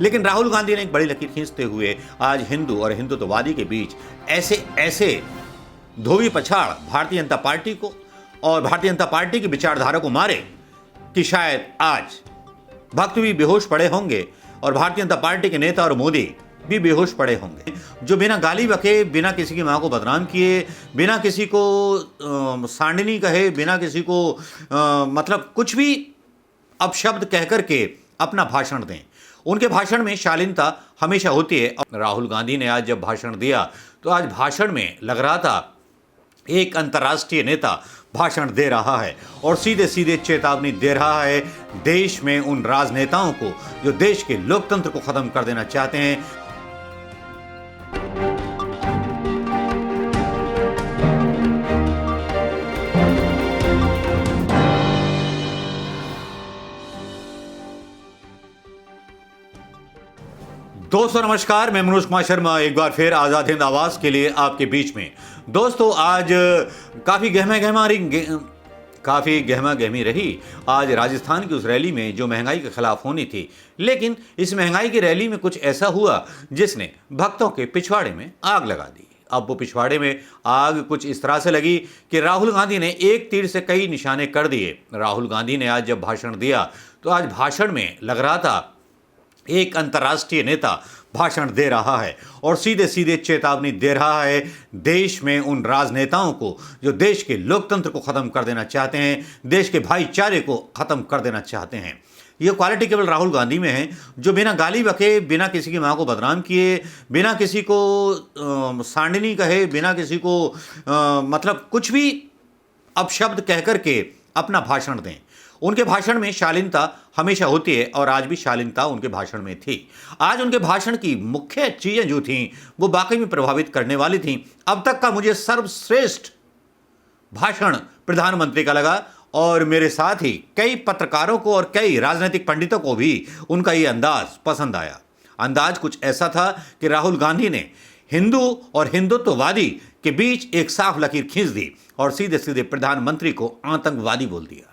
लेकिन राहुल गांधी ने एक बड़ी लकीर खींचते हुए आज हिंदू और हिंदुत्ववादी के बीच ऐसे धोबी पछाड़ भारतीय जनता पार्टी को और भारतीय जनता पार्टी की विचारधारा को मारे कि शायद आज भक्त भी बेहोश पड़े होंगे और भारतीय जनता पार्टी के नेता और मोदी भी बेहोश पड़े होंगे, जो बिना गाली बके, बिना किसी की मां को बदनाम किए, बिना किसी को सांडनी कहे, बिना किसी को मतलब कुछ भी अपशब्द कह करके अपना भाषण दें। उनके भाषण में शालीनता हमेशा होती है। राहुल गांधी ने आज जब भाषण दिया तो आज भाषण में लग रहा था एक अंतर्राष्ट्रीय नेता भाषण दे रहा है और सीधे सीधे चेतावनी दे रहा है देश में उन राजनेताओं को जो देश के लोकतंत्र को खत्म कर देना चाहते हैं। दोस्तों नमस्कार, मैं मनोज कुमार शर्मा एक बार फिर आजाद हिंद आवाज के लिए आपके बीच में। दोस्तों आज काफ़ी गहमा गहमी रही आज राजस्थान की उस रैली में जो महंगाई के खिलाफ होनी थी, लेकिन इस महंगाई की रैली में कुछ ऐसा हुआ जिसने भक्तों के पिछवाड़े में आग लगा दी। अब वो पिछवाड़े में आग कुछ इस तरह से लगी कि राहुल गांधी ने एक तीर से कई निशाने कर दिए। राहुल गांधी ने आज जब भाषण दिया तो आज भाषण में लग रहा था एक अंतर्राष्ट्रीय नेता भाषण दे रहा है और सीधे सीधे चेतावनी दे रहा है देश में उन राजनेताओं को जो देश के लोकतंत्र को खत्म कर देना चाहते हैं, देश के भाईचारे को खत्म कर देना चाहते हैं। ये क्वालिटी केवल राहुल गांधी में है, जो बिना गाली बके, बिना किसी की मां को बदनाम किए, बिना किसी को सांडनी कहे, बिना किसी को मतलब कुछ भी अपशब्द कह करके अपना भाषण दें। उनके भाषण में शालीनता हमेशा होती है और आज भी शालीनता उनके भाषण में थी। आज उनके भाषण की मुख्य चीजें जो थीं वो वाकई में प्रभावित करने वाली थीं। अब तक का मुझे सर्वश्रेष्ठ भाषण प्रधानमंत्री का लगा और मेरे साथ ही कई पत्रकारों को और कई राजनीतिक पंडितों को भी उनका ये अंदाज पसंद आया। अंदाज कुछ ऐसा था कि राहुल गांधी ने हिंदू और हिंदुत्ववादी के बीच एक साफ लकीर खींच दी और सीधे सीधे प्रधानमंत्री को आतंकवादी बोल दिया।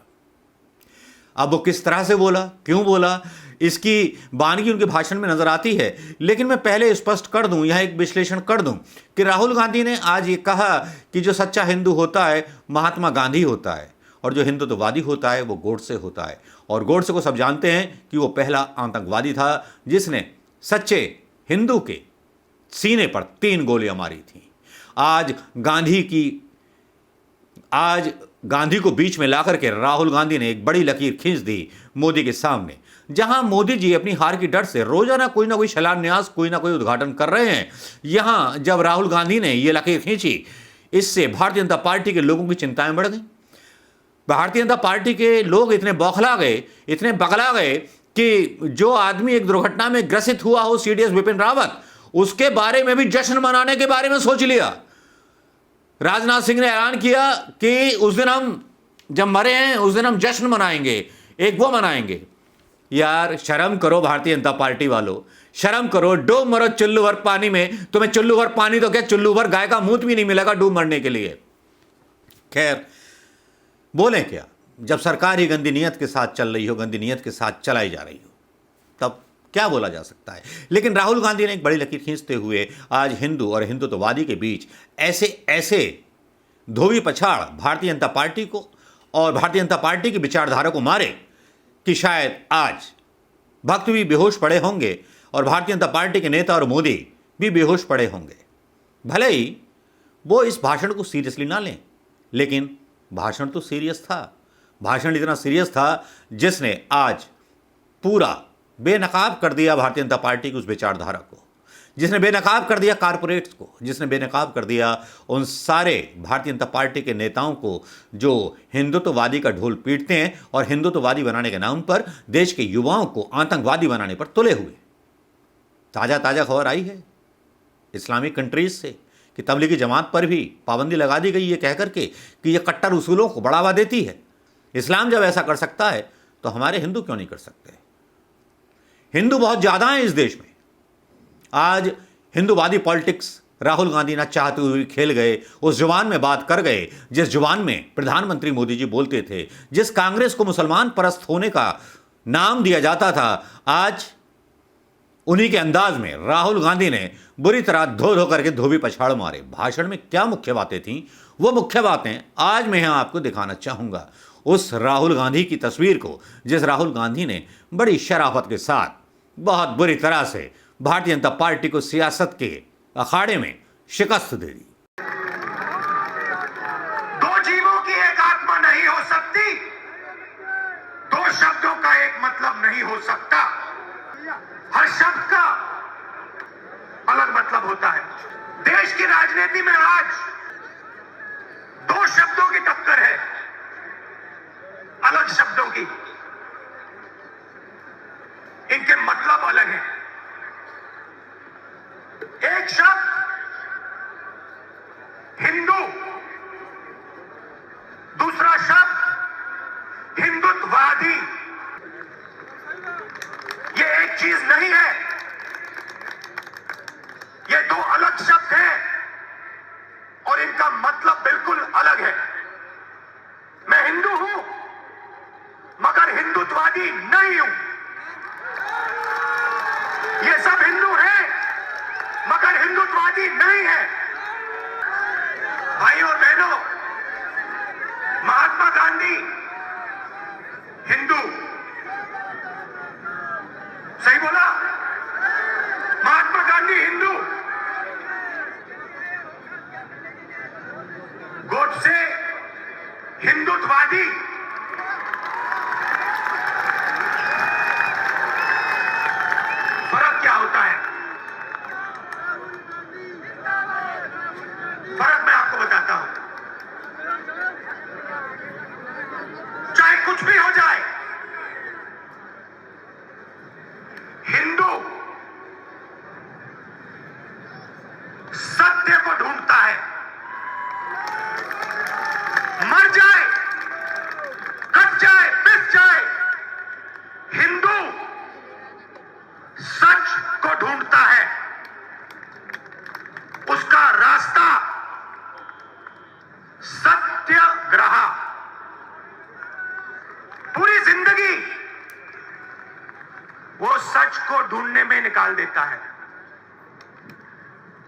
अब वो किस तरह से बोला, क्यों बोला, इसकी बानगी उनके भाषण में नजर आती है। लेकिन मैं पहले स्पष्ट कर दूं, यह एक विश्लेषण कर दूं कि राहुल गांधी ने आज ये कहा कि जो सच्चा हिंदू होता है महात्मा गांधी होता है और जो हिंदुत्ववादी होता है वो गोडसे होता है। और गोडसे को सब जानते हैं कि वो पहला आतंकवादी था जिसने सच्चे हिंदू के सीने पर 3 गोलियां मारी थी। आज गांधी को बीच में लाकर के राहुल गांधी ने एक बड़ी लकीर खींच दी मोदी के सामने। जहां मोदी जी अपनी हार की डर से रोजाना कोई ना कोई शिलान्यास, कोई ना कोई उद्घाटन कर रहे हैं, यहां जब राहुल गांधी ने यह लकीर खींची, इससे भारतीय जनता पार्टी के लोगों की चिंताएं बढ़ गई। भारतीय जनता पार्टी के लोग इतने बौखला गए, इतने बगला गए कि जो आदमी एक दुर्घटना में ग्रसित हुआ हो, सीडीएस बिपिन रावत, उसके बारे में भी जश्न मनाने के बारे में सोच लिया। राजनाथ सिंह ने ऐलान किया कि उस दिन हम जब मरे हैं उस दिन हम जश्न मनाएंगे, एक वो मनाएंगे। यार शर्म करो भारतीय जनता पार्टी वालों, शर्म करो। डूब मरो चुल्लू भर पानी में, तुम्हें चुल्लू भर पानी तो क्या चुल्लू भर गाय का मूत भी नहीं मिलेगा डूब मरने के लिए। खैर बोले क्या, जब सरकार ही गंदी नीयत के साथ चल रही हो, गंदी नीयत के साथ चलाई जा रही हो, तब क्या बोला जा सकता है। लेकिन राहुल गांधी ने एक बड़ी लकीर खींचते हुए आज हिंदू और हिंदुत्ववादी के बीच ऐसे धोबी पछाड़ भारतीय जनता पार्टी को और भारतीय जनता पार्टी की विचारधारा को मारे कि शायद आज भक्त भी बेहोश पड़े होंगे और भारतीय जनता पार्टी के नेता और मोदी भी बेहोश पड़े होंगे। भले ही वो इस भाषण को सीरियसली ना लें, लेकिन भाषण तो सीरियस था। भाषण इतना सीरियस था जिसने आज पूरा बेनकाब कर दिया भारतीय जनता पार्टी की उस विचारधारा को, जिसने बेनकाब कर दिया कारपोरेट्स को, जिसने बेनकाब कर दिया उन सारे भारतीय जनता पार्टी के नेताओं को जो हिंदुत्ववादी का ढोल पीटते हैं और हिंदुत्ववादी बनाने के नाम पर देश के युवाओं को आतंकवादी बनाने पर तुले हुए। ताज़ा खबर आई है इस्लामिक कंट्रीज से कि तबलीगी जमात पर भी पाबंदी लगा दी गई है, कह करके कि ये कट्टर उसूलों को बढ़ावा देती है। इस्लाम जब ऐसा कर सकता है तो हमारे हिंदू क्यों नहीं कर सकते। हिंदू बहुत ज़्यादा हैं इस देश में। आज हिंदूवादी पॉलिटिक्स राहुल गांधी ना चाहते हुए खेल गए, उस जुबान में बात कर गए जिस जुबान में प्रधानमंत्री मोदी जी बोलते थे, जिस कांग्रेस को मुसलमान परस्त होने का नाम दिया जाता था। आज उन्हीं के अंदाज में राहुल गांधी ने बुरी तरह धो धो करके धोबी पछाड़ मारे। भाषण में क्या मुख्य बातें थीं, वो मुख्य बातें आज मैं यहां आपको दिखाना चाहूंगा। उस राहुल गांधी की तस्वीर को, जिस राहुल गांधी ने बड़ी शराफत के साथ बहुत बुरी तरह से भारतीय जनता पार्टी को सियासत के अखाड़े में शिकस्त दे दी। दो जीवों की एक आत्मा नहीं हो सकती, दो शब्दों का एक मतलब नहीं हो सकता। हर शब्द का अलग मतलब होता है। देश की राजनीति में आज दो शब्दों की टक्कर है, अलग शब्दों की। इनके मतलब अलग हैं। एक शब्द हिंदू, दूसरा शब्द हिंदुत्ववादी। ये एक चीज नहीं है, ये दो अलग शब्द हैं और इनका मतलब बिल्कुल अलग है। मैं हिंदू हूं मगर हिंदुत्ववादी नहीं हूं। ये सब हिंदू हैं मगर हिंदुत्ववादी नहीं है। भाई और बहनों, महात्मा गांधी हिंदू, सही बोला, महात्मा गांधी हिंदू, गोडसे हिंदुत्ववादी। फर्क क्या होता है? फर्क मैं आपको बताता हूं। चाहे कुछ भी हो जाए, हिंदू सत्य को ढूंढता है। मर जाए, कट जाए, पिस जाए, हिंदू सच को ढूंढता है। उसका रास्ता सत्याग्रह। पूरी जिंदगी वो सच को ढूंढने में निकाल देता है।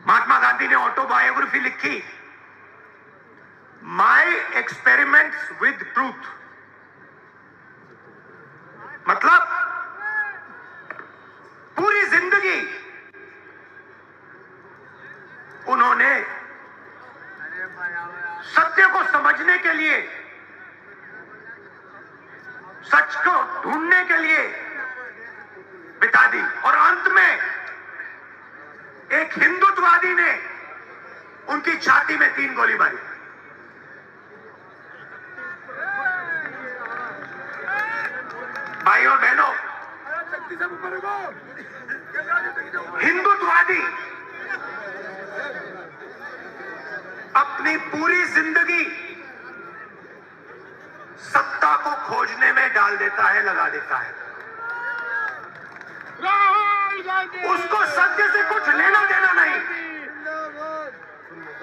महात्मा गांधी ने ऑटोबायोग्राफी लिखी, माय एक्सपेरिमेंट्स विद ट्रूथ। मतलब पूरी जिंदगी उन्होंने सत्य को समझने के लिए, सच को ढूंढने के लिए बिता दी। और अंत में एक हिंदुत्ववादी ने उनकी छाती में 3 गोली मारी। भाइयों और बहनों, हिंदुत्ववादी अपनी पूरी जिंदगी सत्ता को खोजने में डाल देता है, लगा देता है। उसको सत्य से कुछ लेना देना नहीं,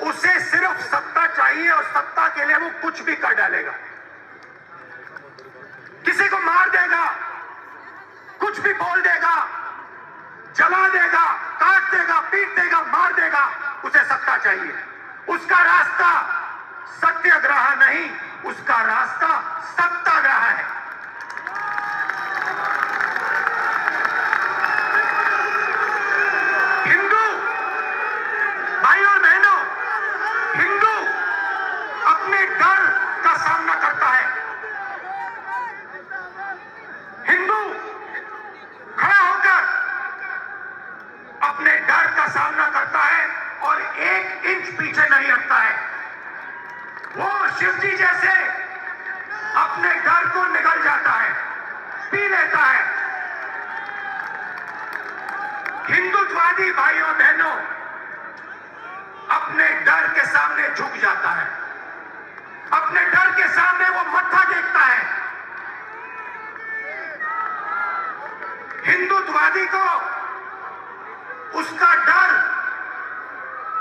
उसे सिर्फ सत्ता चाहिए और सत्ता के लिए वो कुछ भी कर डालेगा। किसी को मार देगा, कुछ भी बोल देगा, जला देगा, काट देगा, पीट देगा, मार देगा, उसे सत्ता चाहिए। उसका रास्ता सत्याग्रह नहीं, उसका रास्ता सत्याग्रह है। हिंदू भाई और बहनों, हिंदू अपने डर का सामना करता है। हिंदू खड़ा होकर अपने डर का सामना करता है और 1 इंच पीछे नहीं हटता है। वो शिव जी जैसे अपने डर को निगल जाता है, पी लेता है। हिंदुत्ववादी भाइयों बहनों अपने डर के सामने झुक जाता है, अपने डर के सामने वो मत्था टेकता है। हिंदुत्ववादी को उसका डर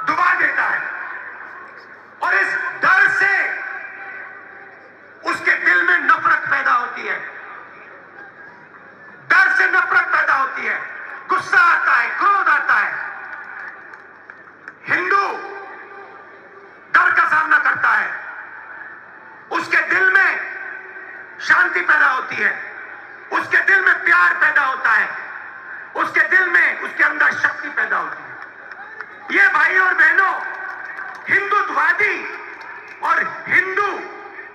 डुबा देता है और इस डर से उसके दिल में नफरत पैदा होती है, डर से नफरत पैदा होती है, गुस्सा आता है, उसके दिल में प्यार पैदा होता है, उसके दिल में, उसके अंदर शक्ति पैदा होती है। ये भाई और बहनों, हिंदुत्ववादी और हिंदू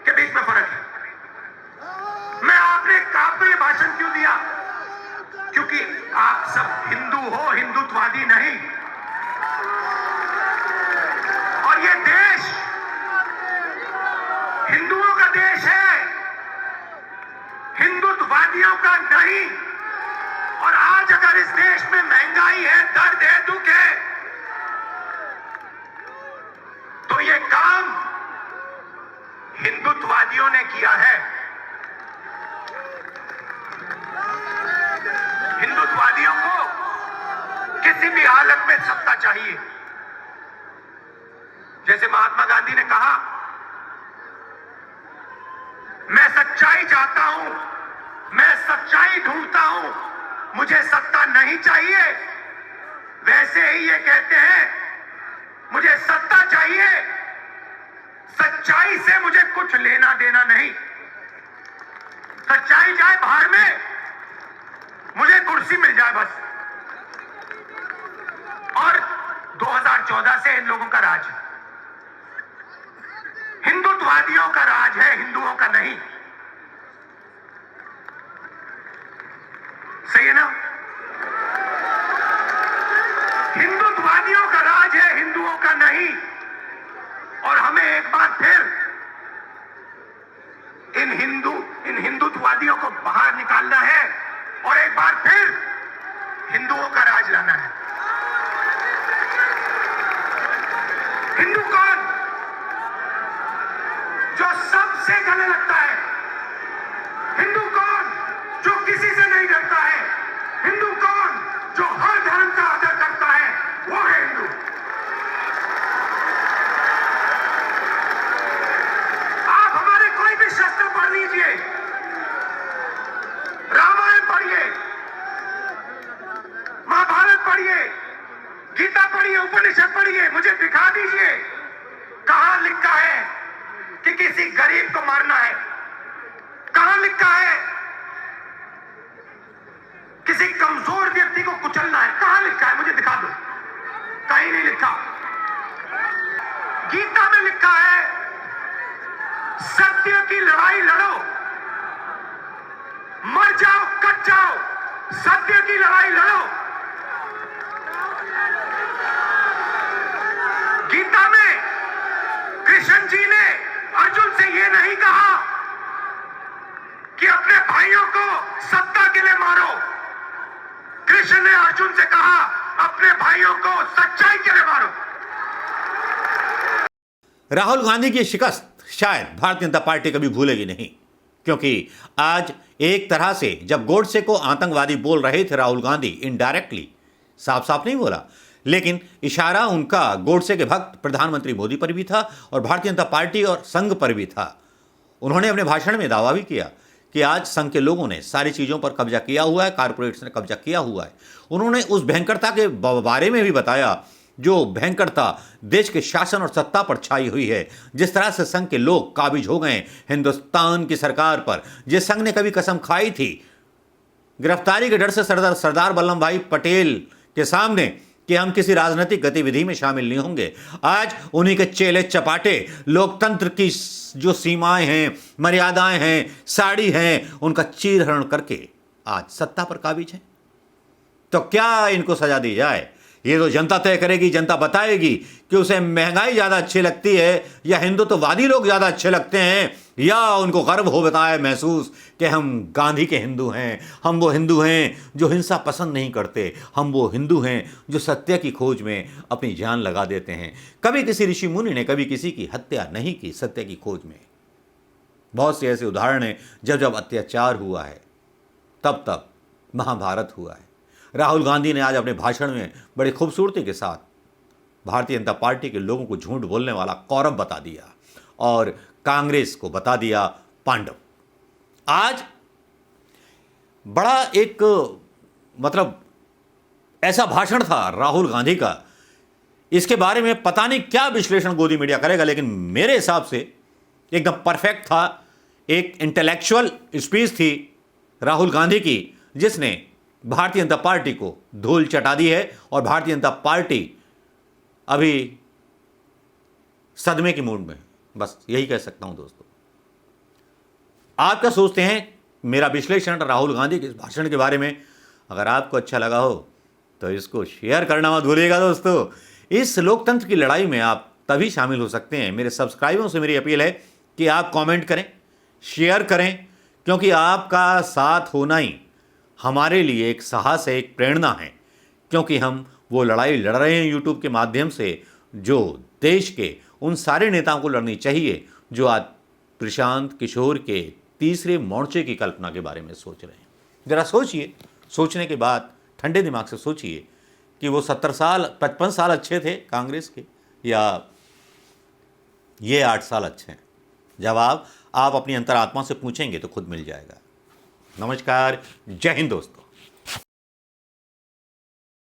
के बीच में फर्क है। मैं आपको ये भाषण क्यों दिया? क्योंकि आप सब हिंदू हो, हिंदुत्ववादी नहीं। और ये देश हिंदुओं का देश है, हिंदुत्ववादियों का नहीं। और आज अगर इस देश में महंगाई है, दर्द है, दुख है, तो ये काम हिंदुत्ववादियों ने किया है। हिंदुत्ववादियों को किसी भी हालत में सत्ता चाहिए। जैसे महात्मा गांधी ने कहा, मैं सच्चाई चाहता हूं, मैं सच्चाई ढूंढता हूं, मुझे सत्ता नहीं चाहिए। वैसे ही ये कहते हैं, मुझे सत्ता चाहिए, सच्चाई से मुझे कुछ लेना देना नहीं। सच्चाई जाए बाहर में, मुझे कुर्सी मिल जाए बस। और 2014 से इन लोगों का राज है, हिंदुत्ववादियों का राज है, हिंदुओं का नहीं। सही है ना? हिंदुत्ववादियों का राज है, हिंदुओं का नहीं। और हमें एक बार फिर इन हिंदुत्ववादियों को बाहर निकालना है और एक बार फिर हिंदुओं का राज लाना है। हिंदू कौन? जो सबसे गले लगता है। हिंदू कौन? जो किसी से नहीं डरता है। हिंदू कौन? जो हर धर्म का आदर करता है, वो है हिंदू। आप हमारे कोई भी शास्त्र पढ़ लीजिए, रामायण पढ़िए, महाभारत पढ़िए, गीता पढ़िए, उपनिषद पढ़िए, मुझे दिखा दीजिए कहां लिखा है कि किसी गरीब को मारना है। कहां लिखा है किसी कमजोर व्यक्ति को कुचलना है? कहां लिखा है? मुझे दिखा दो। कहीं नहीं लिखा। गीता में लिखा है, सत्य की लड़ाई लड़ो, मर जाओ, कट जाओ, सत्य की लड़ाई लड़ो। गीता में कृष्ण जी ने अर्जुन से यह नहीं कहा कि अपने भाइयों को सत्ता के लिए मारो। कृष्ण ने अर्जुन से कहा, अपने भाइयों को सच्चाई के लिए मारो। राहुल गांधी की शिकस्त शायद भारतीय जनता पार्टी कभी भूलेगी नहीं, क्योंकि आज एक तरह से जब गोडसे को आतंकवादी बोल रहे थे राहुल गांधी, इनडायरेक्टली, साफ साफ नहीं बोला, लेकिन इशारा उनका गोडसे के भक्त प्रधानमंत्री मोदी पर भी था और भारतीय जनता पार्टी और संघ पर भी था। उन्होंने अपने भाषण में दावा भी किया कि आज संघ के लोगों ने सारी चीज़ों पर कब्जा किया हुआ है, कारपोरेट्स ने कब्जा किया हुआ है। उन्होंने उस भयंकरता के बारे में भी बताया जो भयंकरता देश के शासन और सत्ता पर छाई हुई है। जिस तरह से संघ के लोग काबिज हो गए हिंदुस्तान की सरकार पर, जिस संघ ने कभी कसम खाई थी गिरफ्तारी के डर से सरदार वल्लभ भाई पटेल के सामने कि हम किसी राजनीतिक गतिविधि में शामिल नहीं होंगे, आज उन्हीं के चेले चपाटे लोकतंत्र की जो सीमाएं हैं, मर्यादाएं हैं, साड़ी हैं, उनका चीरहरण करके आज सत्ता पर काबिज हैं। तो क्या इनको सजा दी जाए? ये तो जनता तय करेगी, जनता बताएगी कि उसे महंगाई ज़्यादा अच्छी लगती है या हिंदुत्ववादी लोग ज़्यादा अच्छे लगते हैं, या उनको गर्व हो बताए महसूस कि हम गांधी के हिंदू हैं, हम वो हिंदू हैं जो हिंसा पसंद नहीं करते, हम वो हिंदू हैं जो सत्य की खोज में अपनी जान लगा देते हैं। कभी किसी ऋषि मुनि ने कभी किसी की हत्या नहीं की सत्य की खोज में। बहुत से ऐसे उदाहरण हैं जब जब अत्याचार हुआ है, तब तब महाभारत हुआ है। राहुल गांधी ने आज अपने भाषण में बड़ी खूबसूरती के साथ भारतीय जनता पार्टी के लोगों को झूठ बोलने वाला कौरव बता दिया और कांग्रेस को बता दिया पांडव। आज बड़ा एक मतलब ऐसा भाषण था राहुल गांधी का, इसके बारे में पता नहीं क्या विश्लेषण गोदी मीडिया करेगा, लेकिन मेरे हिसाब से एकदम परफेक्ट था। एक इंटेलेक्चुअल स्पीच थी राहुल गांधी की, जिसने भारतीय जनता पार्टी को धूल चटा दी है और भारतीय जनता पार्टी अभी सदमे की मूड में है। बस यही कह सकता हूं दोस्तों। आप क्या सोचते हैं मेरा विश्लेषण राहुल गांधी के इस भाषण के बारे में? अगर आपको अच्छा लगा हो तो इसको शेयर करना मत भूलिएगा दोस्तों। इस लोकतंत्र की लड़ाई में आप तभी शामिल हो सकते हैं। मेरे सब्सक्राइबरों से मेरी अपील है कि आप कमेंट करें, शेयर करें, क्योंकि आपका साथ होना ही हमारे लिए एक साहस है, एक प्रेरणा है, क्योंकि हम वो लड़ाई लड़ रहे हैं यूट्यूब के माध्यम से जो देश के उन सारे नेताओं को लड़नी चाहिए जो आज प्रशांत किशोर के तीसरे मोर्चे की कल्पना के बारे में सोच रहे हैं। जरा सोचिए, सोचने के बाद ठंडे दिमाग से सोचिए कि वो 70 साल 55 साल अच्छे थे कांग्रेस के, या ये 8 साल अच्छे हैं। जवाब आप अपनी अंतरात्मा से पूछेंगे तो खुद मिल जाएगा। नमस्कार, जय हिंद दोस्तों।